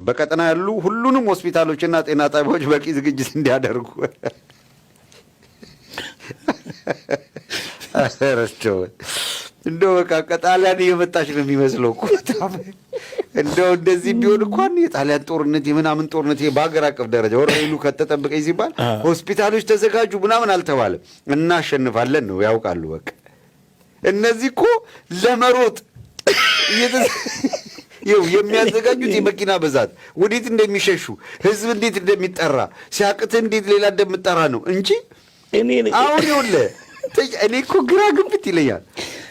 በቀጠና ያሉ ሁሉንም ሆስፒታሎችና ጤና ጣቢያዎች በቂ ዝግጅት እንዲያደርጉ አሰረቸው። እንደው በቃ ከጣሊያን እየመጣች ነው የሚመስለው እኮ እንደው እንደዚህ ቢሆን እንኳን የጣሊያን ጦርነት የምናምን ጦርነት በሀገር አቀፍ ደረጃ ወረይሉ ከተጠበቀኝ ሲባል ሆስፒታሎች ተዘጋጁ ምናምን አልተባለም። እናሸንፋለን ነው ያውቃሉ። በቃ እነዚህ እኮ ለመሮጥ የሚያዘጋጁት የመኪና ብዛት ወዴት እንደሚሸሹ ህዝብ እንዴት እንደሚጠራ ሲያቅት እንዴት ሌላ እንደምጠራ ነው እንጂ አሁን ይኸውልህ እኔ እኮ ግራ ግብት ይለኛል።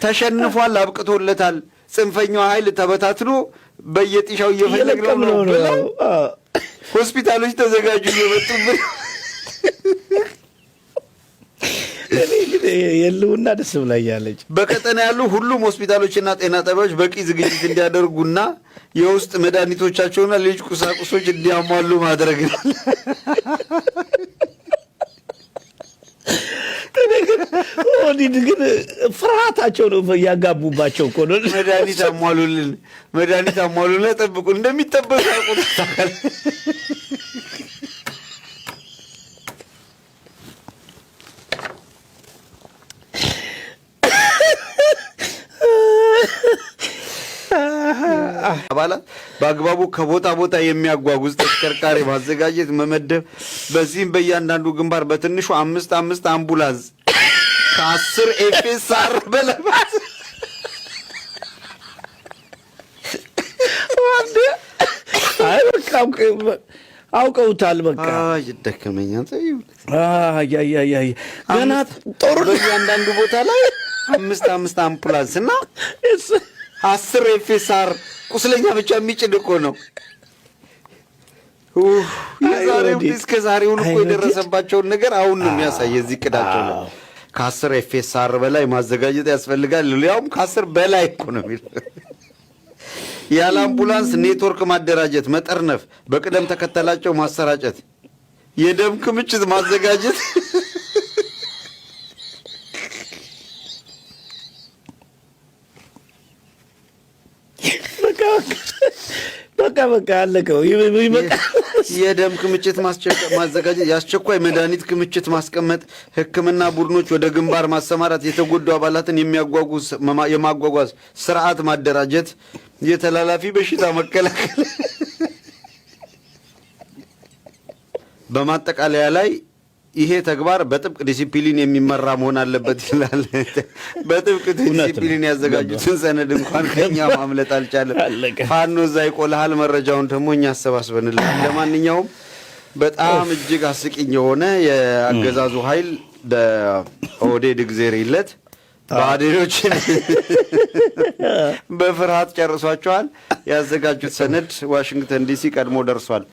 ተሸንፏል፣ አብቅቶለታል፣ ጽንፈኛው ኃይል ተበታትኖ በየጥሻው እየፈለግነው ነው ብለው ሆስፒታሎች ተዘጋጁ እየመጡብን የለውና ደስ ብላኛለች። በቀጠና ያሉ ሁሉም ሆስፒታሎችና ጤና ጣቢያዎች በቂ ዝግጅት እንዲያደርጉና የውስጥ መድኃኒቶቻቸውና ሌሎች ቁሳቁሶች እንዲያሟሉ ማድረግ ነው። ግን ፍርሃታቸው ነው ያጋቡባቸው እኮ ነው። መድኃኒት አሟሉልን ጠብቁ እንደሚጠበቅ ያውቁታል። አባላት በአግባቡ ከቦታ ቦታ የሚያጓጉዝ ተሽከርካሪ ማዘጋጀት መመደብ። በዚህም በእያንዳንዱ ግንባር በትንሹ 5 አምቡላንስ ከ10 ኤፌሳር በለባት አውቀውታል። በቃ ይደከመኛል። ገና ጦሩ በእያንዳንዱ ቦታ ላይ 5 አምቡላንስ እና 10 ኤፌሳር ቁስለኛ ብቻ የሚጭድ እኮ ነው። እስከ ዛሬውን እኮ የደረሰባቸውን ነገር አሁን ነው የሚያሳይ። እዚህ ቅዳቸው ነው ከ10 ኤፌሳር በላይ ማዘጋጀት ያስፈልጋል። ያውም ከ10 በላይ እኮ ነው የሚለው። ያለ አምቡላንስ ኔትወርክ ማደራጀት፣ መጠርነፍ፣ በቅደም ተከተላቸው ማሰራጨት፣ የደም ክምችት ማዘጋጀት በቃ አለቀው። የደም ክምችት ማዘጋጀት፣ የአስቸኳይ መድኃኒት ክምችት ማስቀመጥ፣ ሕክምና ቡድኖች ወደ ግንባር ማሰማራት፣ የተጎዱ አባላትን የማጓጓዝ ስርዓት ማደራጀት፣ የተላላፊ በሽታ መከላከል። በማጠቃለያ ላይ ይሄ ተግባር በጥብቅ ዲሲፕሊን የሚመራ መሆን አለበት ይላል። በጥብቅ ዲሲፕሊን ያዘጋጁትን ሰነድ እንኳን ከኛ ማምለጥ አልቻለም። ፋኖ እዛ ይቆልሃል፣ መረጃውን ደግሞ እኛ አሰባስበንልሃል። ለማንኛውም በጣም እጅግ አስቂኝ የሆነ የአገዛዙ ኃይል በኦህዴድ እግዜር ይለት ባዴሮችን በፍርሃት ጨርሷቸዋል። ያዘጋጁት ሰነድ ዋሽንግተን ዲሲ ቀድሞ ደርሷል።